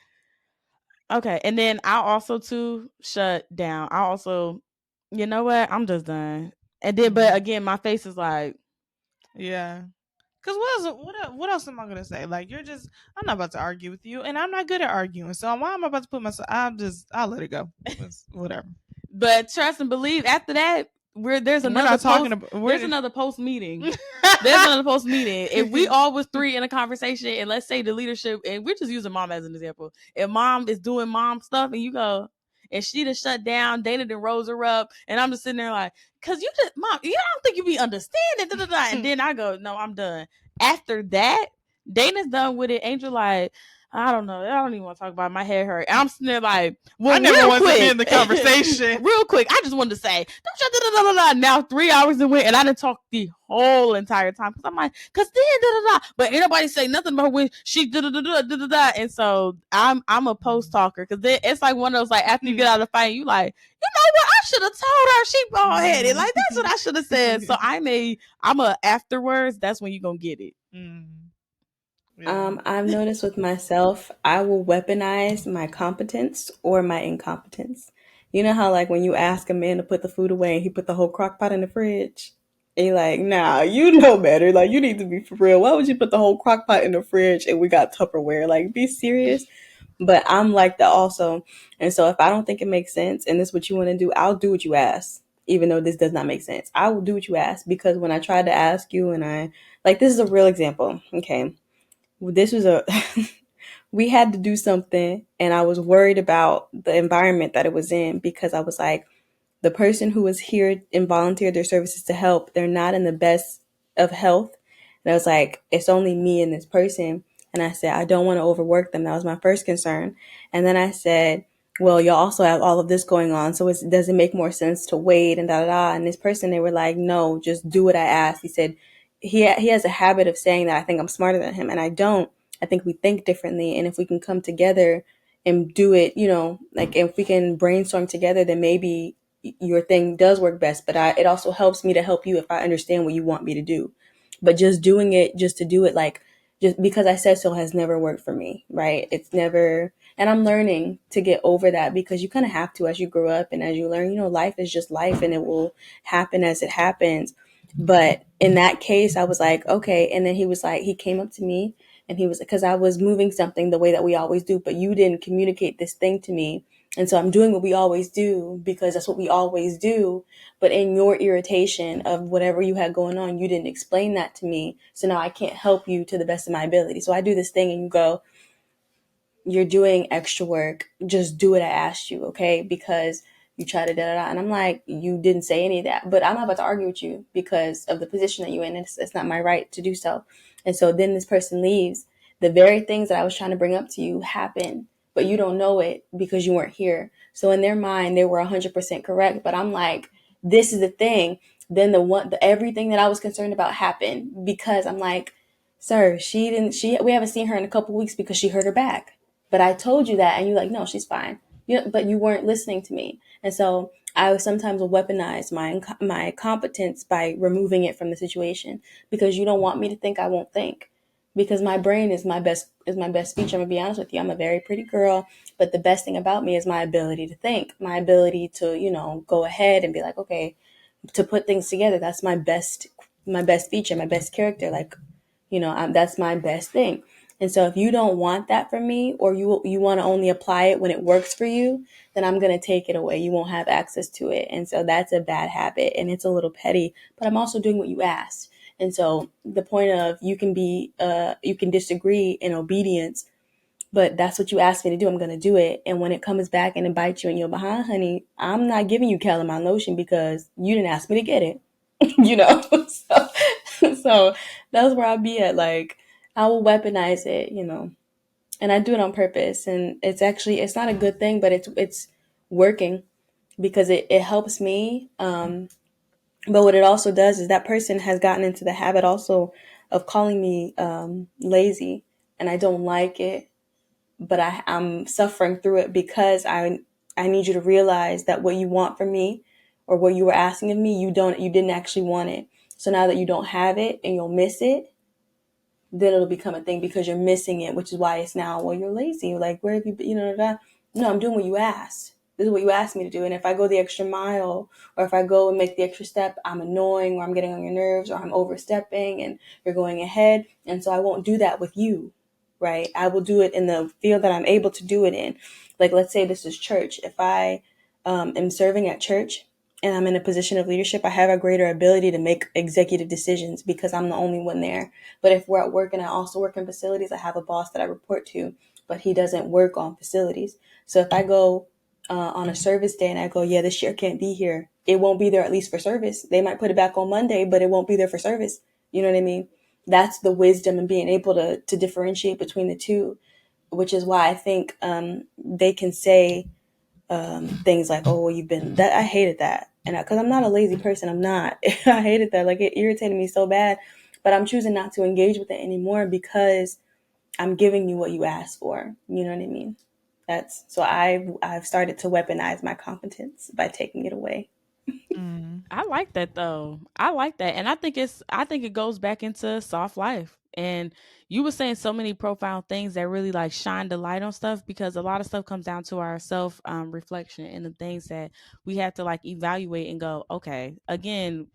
S2: okay. And then I also too shut down. I also, you know what? I'm just done. And then, but again, my face is like,
S1: Yeah. Cause what else am I gonna say? Like I'm not about to argue with you, and I'm not good at arguing. So why am I about to put myself? I'll let it go. It's whatever.
S2: but trust and believe. After that, there's
S1: We're
S2: another
S1: not talking
S2: post.
S1: about.
S2: There's another post meeting. There's another post meeting. If we all was three in a conversation, and let's say the leadership, and we're just using mom as an example. If mom is doing mom stuff, and you go, and she done shut down, Dana done rose her up, and I'm just sitting there like, cause you just mom, you don't think you be understanding, da, da, da. And then I go, no, I'm done. After that, Dana's done with it. Angel like, I don't know. I don't even want to talk about it. My head hurt. And I'm sitting there like, well,
S1: I never
S2: real
S1: wanted to be
S2: quick,
S1: in the conversation.
S2: real quick. I just wanted to say, don't shut da, da, da, da, da. Now 3 hours and went, and I didn't talk the whole entire time because I'm like, because then da da da. But ain't nobody say nothing about when she da da da da da da. And so I'm a post talker because it's like one of those like after you get out of the fight, you like, you know what? I should have told her she bald headed. Like that's what I should have said. So I'm a afterwards. That's when you gonna get it.
S1: Yeah.
S3: I've noticed with myself, I will weaponize my competence or my incompetence. You know how like when you ask a man to put the food away and he put the whole crock pot in the fridge? And you're like, nah, you know better. Like you need to be for real. Why would you put the whole crock pot in the fridge and we got Tupperware? Like be serious. But I'm like that also. And so if I don't think it makes sense and this is what you want to do, I'll do what you ask. Even though this does not make sense, I will do what you ask, because when I tried to ask you and I like, this is a real example. Okay. This was a we had to do something and I was worried about the environment that it was in, because I was like, the person who was here and volunteered their services to help, they're not in the best of health. And I was like, it's only me and this person. And I said, I don't want to overwork them. That was my first concern. And then I said, well, you also have all of this going on. So does it make more sense to wait and da da da? And this person, they were like, no, just do what I asked. He said, he has a habit of saying that I think I'm smarter than him. And I don't. I think we think differently. And if we can come together and do it, like if we can brainstorm together, then maybe your thing does work best. But it also helps me to help you if I understand what you want me to do. But just doing it just to do it, like just because I said so, has never worked for me, right? It's never, and I'm learning to get over that, because you kind of have to as you grow up and as you learn, life is just life and it will happen as it happens. But in that case, I was like, okay. And then he was like, he came up to me and he was, because I was moving something the way that we always do, but you didn't communicate this thing to me. And so I'm doing what we always do because that's what we always do. But in your irritation of whatever you had going on, you didn't explain that to me. So now I can't help you to the best of my ability. So I do this thing and you go, you're doing extra work. Just do what I asked you, okay? Because you try to da da da. And I'm like, you didn't say any of that. But I'm not about to argue with you because of the position that you're in. It's not my right to do so. And so then this person leaves. The very things that I was trying to bring up to you happen, but you don't know it because you weren't here. So in their mind, they were 100% correct. But I'm like, this is the thing. Then everything that I was concerned about happened, because I'm like, sir, we haven't seen her in a couple weeks because she hurt her back. But I told you that, and you're like, no, she's fine. But you weren't listening to me. And so I sometimes will weaponize my competence by removing it from the situation, because you don't want me to think I won't think. Because my brain is my best feature. I'm gonna be honest with you. I'm a very pretty girl, but the best thing about me is my ability to think, my ability to, go ahead and be like, okay, to put things together. That's my best feature, my best character. Like, that's my best thing. And so if you don't want that from me, or you want to only apply it when it works for you, then I'm going to take it away. You won't have access to it. And so that's a bad habit, and it's a little petty, but I'm also doing what you asked. And so the point of, you can disagree in obedience, but that's what you asked me to do. I'm going to do it. And when it comes back and it bites you in your behind, honey, I'm not giving you calamine lotion because you didn't ask me to get it. So that's where I'll be at. Like, I will weaponize it, and I do it on purpose. And it's not a good thing, but it's working, because it helps me. But what it also does is that person has gotten into the habit also of calling me lazy, and I don't like it, but I'm suffering through it, because I need you to realize that what you want from me, or what you were asking of me, you didn't actually want it. So now that you don't have it and you'll miss it, then it'll become a thing because you're missing it, which is why it's now, well, you're lazy. You're like, where have you been? No, I'm doing what you asked. This is what you asked me to do. And if I go the extra mile, or if I go and make the extra step, I'm annoying, or I'm getting on your nerves, or I'm overstepping and you're going ahead. And so I won't do that with you, right? I will do it in the field that I'm able to do it in. Like, let's say this is church. If I am serving at church and I'm in a position of leadership, I have a greater ability to make executive decisions because I'm the only one there. But if we're at work and I also work in facilities, I have a boss that I report to, but he doesn't work on facilities. So if I go on a service day and I go, yeah, this year can't be here, it won't be there at least for service. They might put it back on Monday, but it won't be there for service. You know what I mean? That's the wisdom and being able to differentiate between the two, which is why I think they can say things like, "Oh, well, you've been that." I hated that, and because I'm not a lazy person, I'm not. I hated that. Like, it irritated me so bad, but I'm choosing not to engage with it anymore because I'm giving you what you asked for. You know what I mean? That's so I've started to weaponize my competence by taking it away.
S1: Mm.
S2: I like that though. I like that. And I think it goes back into soft life. And you were saying so many profound things that really like shine the light on stuff, because a lot of stuff comes down to our self reflection and the things that we have to like evaluate and go, okay, again,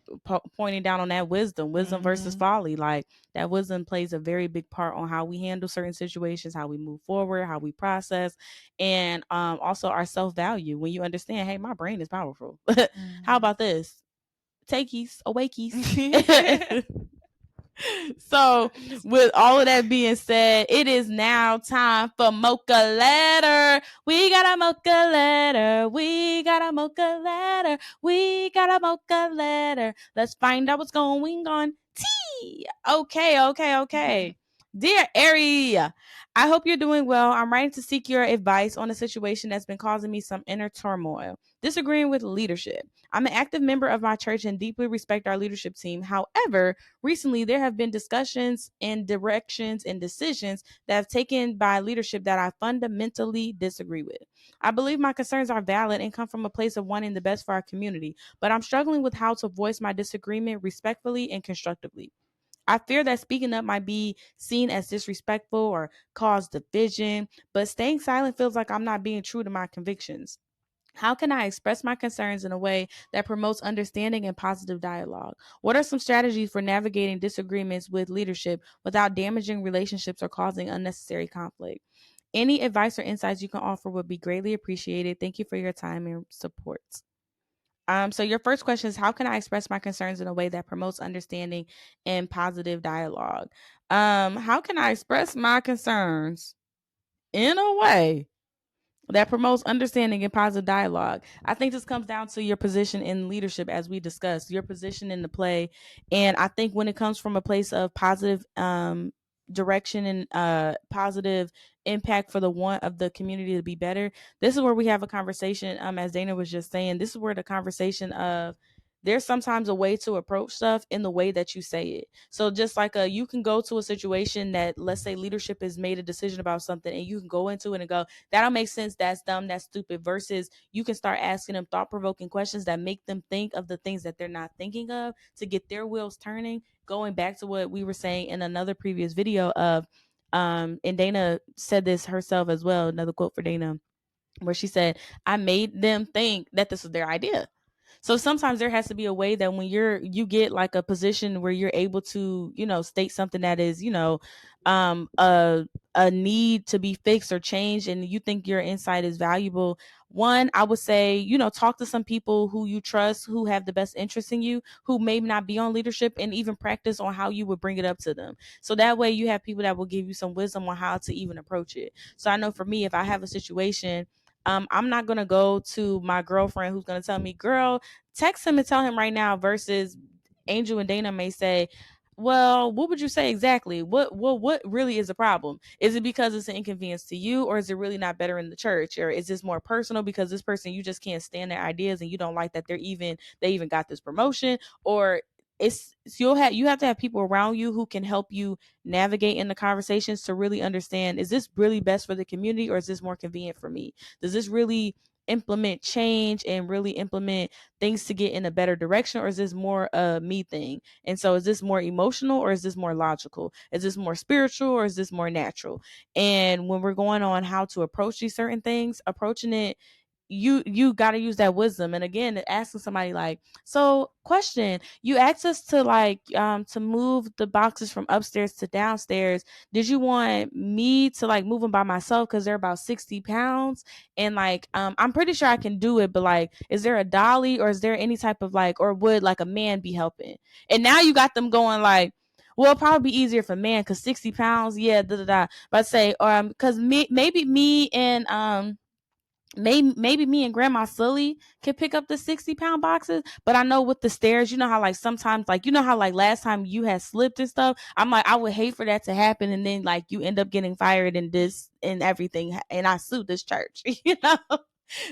S2: pointing down on that wisdom versus folly. Like that wisdom plays a very big part on how we handle certain situations, how we move forward, how we process, and also our self value. When you understand, hey, my brain is powerful. How about this? Takeys, awakeys. So, with all of that being said, it is now time for Mocha Letter. We got a Mocha Letter. We got a Mocha Letter. We got a Mocha Letter. Let's find out what's going on. Okay. Dear Ari, I hope you're doing well. I'm writing to seek your advice on a situation that's been causing me some inner turmoil. Disagreeing with leadership. I'm an active member of my church and deeply respect our leadership team. However, recently there have been discussions and directions and decisions that have taken by leadership that I fundamentally disagree with. I believe my concerns are valid and come from a place of wanting the best for our community, but I'm struggling with how to voice my disagreement respectfully and constructively. I fear that speaking up might be seen as disrespectful or cause division, but staying silent feels like I'm not being true to my convictions. How can I express my concerns in a way that promotes understanding and positive dialogue? What are some strategies for navigating disagreements with leadership without damaging relationships or causing unnecessary conflict? Any advice or insights you can offer would be greatly appreciated. Thank you for your time and support. So your first question is, how can I express my concerns in a way that promotes understanding and positive dialogue? How can I express my concerns in a way that promotes understanding and positive dialogue? I think this comes down to your position in leadership, as we discussed, your position in the play. And I think when it comes from a place of positive direction and positive impact for the want of the community to be better, this is where we have a conversation. As Dana was just saying, this is where the conversation of, there's sometimes a way to approach stuff in the way that you say it. So just like you can go to a situation that, let's say leadership has made a decision about something, and you can go into it and go, that don't make sense, that's dumb, that's stupid, versus you can start asking them thought-provoking questions that make them think of the things that they're not thinking of to get their wheels turning. Going back to what we were saying in another previous video of and Dana said this herself as well, another quote for Dana, where she said, I made them think that this was their idea. So sometimes there has to be a way that when you get like a position where you're able to, state something that is, um a a need to be fixed or changed, and you think your insight is valuable. One, I would say, talk to some people who you trust, who have the best interest in you, who may not be on leadership, and even practice on how you would bring it up to them. So that way you have people that will give you some wisdom on how to even approach it. So I know for me, if I have a situation, I'm not gonna go to my girlfriend who's gonna tell me, girl, text him and tell him right now, versus Angel and Dana may say, well, what would you say exactly? What really is the problem? Is it because it's an inconvenience to you, or is it really not better in the church, or is this more personal because this person, you just can't stand their ideas and you don't like that they even got this promotion? Or you have to have people around you who can help you navigate in the conversations to really understand, is this really best for the community, or is this more convenient for me? Does this really implement change and really implement things to get in a better direction, or is this more a me thing? And so is this more emotional, or is this more logical? Is this more spiritual, or is this more natural? And when we're going on how to approach these certain things, approaching it, you got to use that wisdom. And again, asking somebody like, so question, you asked us to like to move the boxes from upstairs to downstairs. Did you want me to like move them by myself because they're about 60 pounds? And like I'm pretty sure I can do it, but like, is there a dolly, or is there any type of like, or would like a man be helping? And now you got them going like, well, it'll probably be easier for man because 60 pounds, yeah, da da da. But say because maybe me and maybe me and Grandma Sully can pick up the 60-pound boxes. But I know with the stairs, you know how like sometimes, like, you know how like last time you had slipped and stuff, I'm like, I would hate for that to happen, and then like you end up getting fired and this and everything, and I sued this church.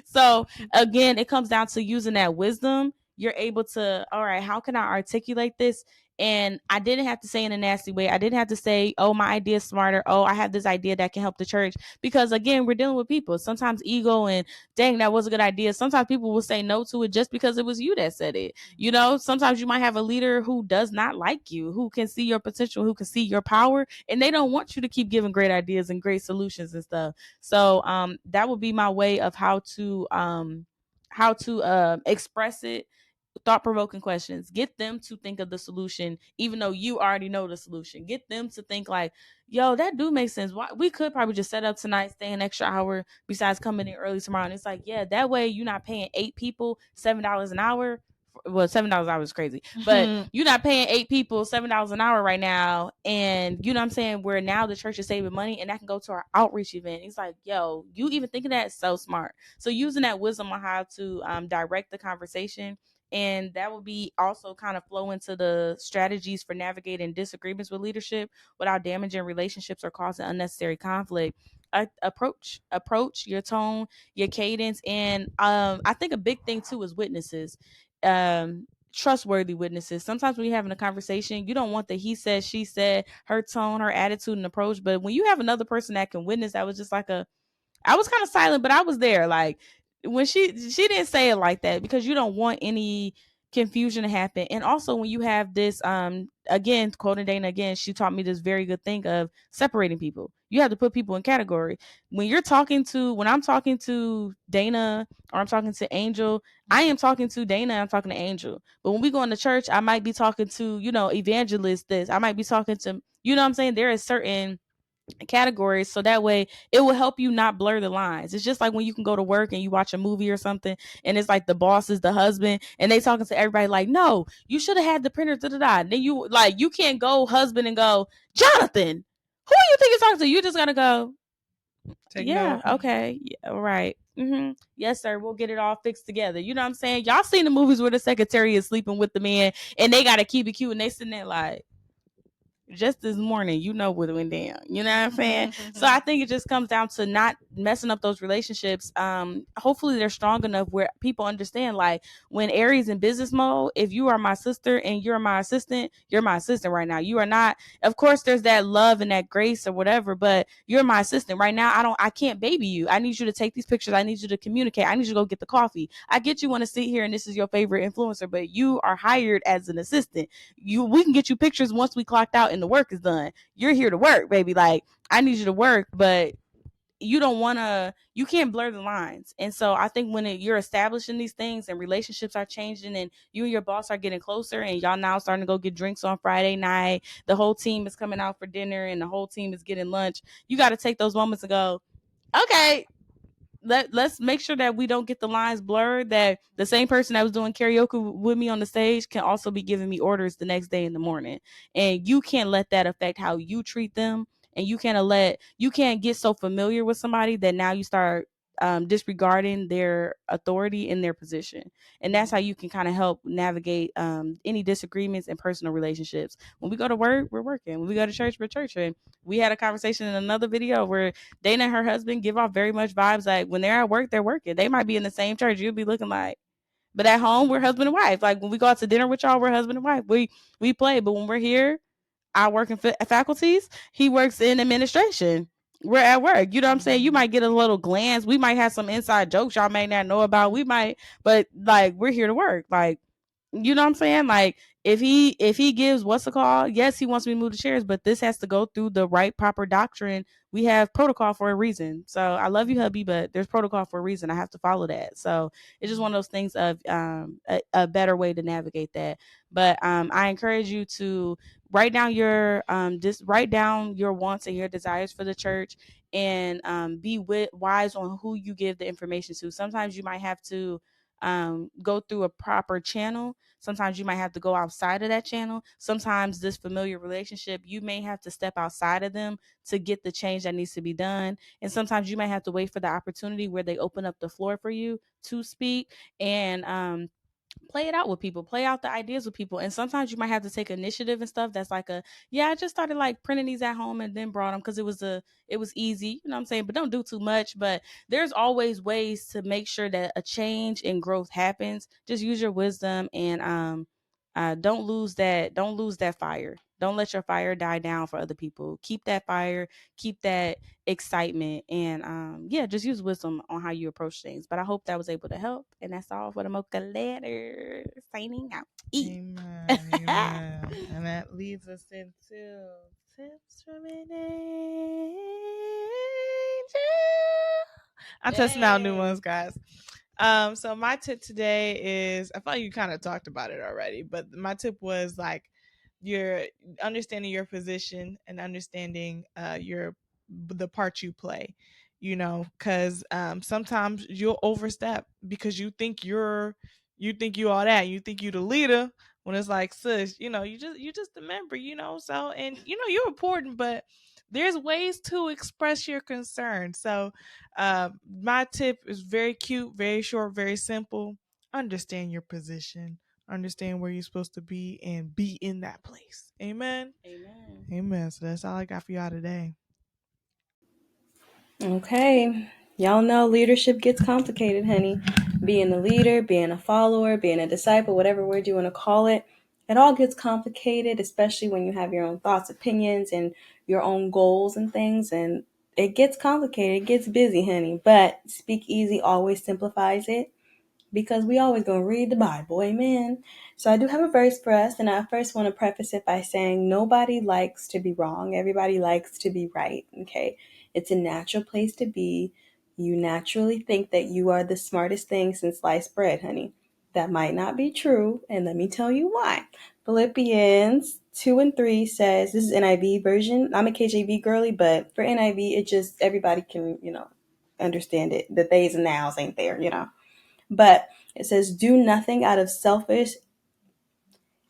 S2: So again, it comes down to using that wisdom. You're able to, all right, how can I articulate this And I didn't have to say in a nasty way. I didn't have to say, oh, my idea is smarter. Oh, I have this idea that can help the church. Because again, we're dealing with people. Sometimes ego and dang, that was a good idea. Sometimes people will say no to it just because it was you that said it. You know, sometimes you might have a leader who does not like you, who can see your potential, who can see your power, and they don't want you to keep giving great ideas and great solutions and stuff. So that would be my way of how to express it. Thought-provoking questions. Get them to think of the solution, even though you already know the solution. Get them to think like, yo, that do make sense. Why we could probably just set up tonight, stay an extra hour besides coming in early tomorrow. And it's like, yeah, that way you're not paying 8 people $7 an hour. Well, $7 an hour is crazy, but you're not paying 8 people $7 an hour right now. And you know what I'm saying? Where now the church is saving money, and that can go to our outreach event. It's like, yo, you even thinking that is so smart. So using that wisdom on how to direct the conversation, and that would be also kind of flow into the strategies for navigating disagreements with leadership without damaging relationships or causing unnecessary conflict. Approach your tone, your cadence, and I think a big thing too is witnesses. Trustworthy witnesses. Sometimes when you're having a conversation, you don't want the he said, she said, her tone, her attitude and approach. But when you have another person that can witness, that was just like I was kind of silent, but I was there. Like when she didn't say it like that, because you don't want any confusion to happen. And also when you have this, again, quoting Dana again, she taught me this very good thing of separating people. You have to put people in category. When I'm talking to Dana or I'm talking to Angel, I am talking to Dana, I'm talking to Angel. But when we go into church, I might be talking to, evangelist this. I might be talking to, you know what I'm saying? There is certain categories, so that way it will help you not blur the lines. It's just like when you can go to work and you watch a movie or something, and it's like the boss is the husband and they talking to everybody like, no, you should have had the printer, da da da. Then you can't go husband and go, Jonathan, who you think you're talking to? You just gotta go,
S1: Take
S2: yeah,
S1: note.
S2: okay, yeah, right, yes sir, we'll get it all fixed together. You know what I'm saying? Y'all seen the movies where the secretary is sleeping with the man and they gotta keep it cute and they sitting there like, just this morning, what went down. You know what I'm saying? So I think it just comes down to not messing up those relationships. Hopefully they're strong enough where people understand, like when Aries in business mode, if you are my sister and you're my assistant, you're my assistant right now. You are not, of course, there's that love and that grace or whatever, but you're my assistant right now. I can't baby you. I need you to take these pictures. I need you to communicate. I need you to go get the coffee. I get you want to sit here and this is your favorite influencer, but you are hired as an assistant. We can get you pictures once we clocked out and the work is done. You're here to work, baby. Like I need you to work, but you can't blur the lines. And so I think when you're establishing these things and relationships are changing and you and your boss are getting closer and y'all now starting to go get drinks on Friday night, the whole team is coming out for dinner and the whole team is getting lunch, you got to take those moments and go, okay, let's make sure that we don't get the lines blurred, that the same person that was doing karaoke with me on the stage can also be giving me orders the next day in the morning. And you can't let that affect how you treat them. And you can't get so familiar with somebody that now you start disregarding their authority in their position. And that's how you can kind of help navigate any disagreements in personal relationships. When we go to work, we're working. When we go to church, we're churching. We had a conversation in another video where Dana and her husband give off very much vibes like when they're at work, they're working. They might be in the same church. You'll be looking like, but at home, we're husband and wife. Like when we go out to dinner with y'all, we're husband and wife. We play, but when we're here, I work in faculties. He works in administration. We're at work. You know what I'm saying? You might get a little glance. We might have some inside jokes y'all may not know about. We might, but like we're here to work. Like, you know what I'm saying? Like if he gives what's the call, yes, he wants me to move the chairs, but this has to go through the right proper doctrine. We have protocol for a reason. So I love you, hubby, but there's protocol for a reason. I have to follow that. So it's just one of those things of a better way to navigate that. But I encourage you to write down your write down your wants and your desires for the church, and be wise on who you give the information to. Sometimes you might have to go through a proper channel. Sometimes you might have to go outside of that channel. Sometimes this familiar relationship, you may have to step outside of them to get the change that needs to be done. And sometimes you might have to wait for the opportunity where they open up the floor for you to speak, and play it out with people, play out the ideas with people. And sometimes you might have to take initiative and stuff. That's like I just started like printing these at home and then brought them because it was easy, you know what I'm saying? But don't do too much. But there's always ways to make sure that a change and growth happens. Just use your wisdom and Don't lose that. Don't lose that fire. Don't let your fire die down for other people. Keep that fire. Keep that excitement, and yeah, just use wisdom on how you approach things. But I hope that was able to help. And that's all for the Mocha Letter. Signing out.
S1: Amen. Amen. And that leads us into tips from an angel. I'm testing out new ones, guys. So my tip today is, I thought you kind of talked about it already, but my tip was like your understanding your position and understanding your the part you play. You know, because sometimes you'll overstep because you think you all that, you think you the leader, when it's like, sis, you know, you just a member, you know. So, and you know you're important, but there's ways to express your concern. So my tip is very cute, very short, very simple. Understand your position, understand where you're supposed to be, and be in that place. Amen.
S2: Amen.
S1: Amen. So that's all I got for y'all today.
S3: Okay. Y'all know leadership gets complicated, honey. Being a leader, being a follower, being a disciple, whatever word you want to call it, it all gets complicated, especially when you have your own thoughts, opinions, and your own goals and things. And it gets complicated. It gets busy, honey. But Speak Easy always simplifies it, because we always gonna read the Bible, amen. So I do have a verse for us, and I first want to preface it by saying nobody likes to be wrong. Everybody likes to be right, okay? It's a natural place to be. You naturally think that you are the smartest thing since sliced bread, honey. That might not be true, and let me tell you why. Philippians 2 and 3 says, this is NIV version. I'm a KJV girly, but for NIV, it just, everybody can, understand it. The theys and nows ain't there, but it says, do nothing out of selfish.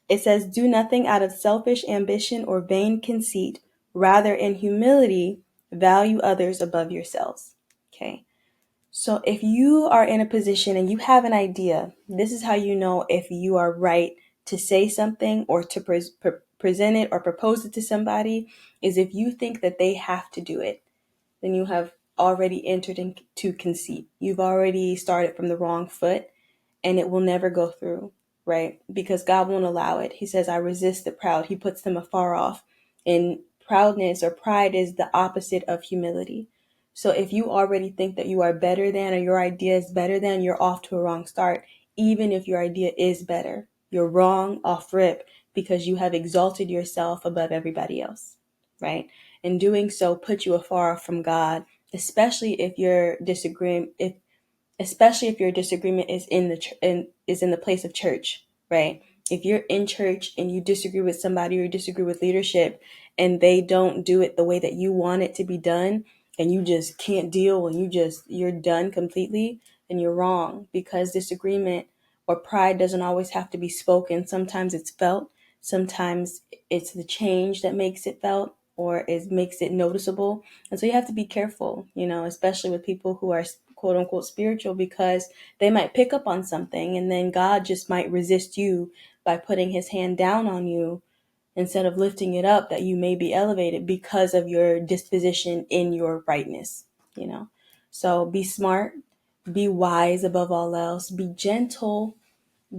S3: It says, do nothing out of selfish ambition or vain conceit. Rather, in humility, value others above yourselves. Okay. So if you are in a position and you have an idea, this is how you know if you are right to say something or to present it or propose it to somebody, is if you think that they have to do it, then you have already entered into conceit. You've already started from the wrong foot, and it will never go through, right? Because God won't allow it. He says, I resist the proud. He puts them afar off. And proudness or pride is the opposite of humility. So if you already think that you are better than, or your idea is better than, you're off to a wrong start. Even if your idea is better, you're wrong off rip, because you have exalted yourself above everybody else, right? And doing so puts you afar from God, especially if you're disagreeing, especially if your disagreement is is in the place of church, right? If you're in church and you disagree with somebody, or you disagree with leadership, and they don't do it the way that you want it to be done, and you just can't deal, and you're done completely, then you're wrong, because disagreement or pride doesn't always have to be spoken. Sometimes it's felt. Sometimes it's the change that makes it felt, or it makes it noticeable. And so you have to be careful, especially with people who are quote unquote spiritual, because they might pick up on something, and then God just might resist you by putting his hand down on you instead of lifting it up, that you may be elevated because of your disposition in your rightness. So be smart, be wise above all else, be gentle,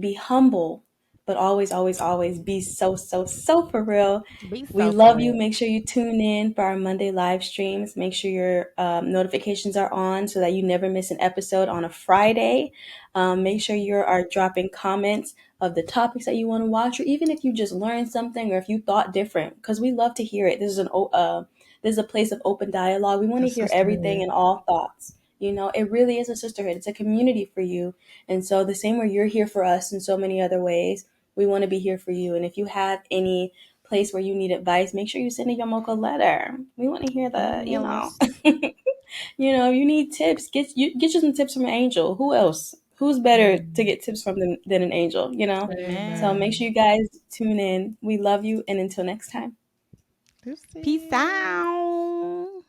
S3: be humble, but always, always, always be so, so, so for real.
S2: Be
S3: We
S2: so for
S3: love you.
S2: real.
S3: Make sure you tune in for our Monday live streams. Make sure your notifications are on so that you never miss an episode on a Friday. Make sure you are dropping comments of the topics that you want to watch, or even if you just learned something, or if you thought different, because we love to hear it. This is a place of open dialogue. We want
S1: The
S3: to hear everything
S1: sisterhood.
S3: and all thoughts. It really is a sisterhood. It's a community for you. And so the same way you're here for us in so many other ways, we want to be here for you. And if you have any place where you need advice, make sure you send a Yomoko letter. We want to hear
S2: Email us.
S3: you need tips. Get you some tips from an angel. Who else? Who's better to
S1: Mm.
S3: get tips from than an angel? So make
S2: Amen.
S3: sure
S1: Amen.
S3: you guys tune in. We love you, and until next time.
S2: Peace
S1: Lucy.
S2: out.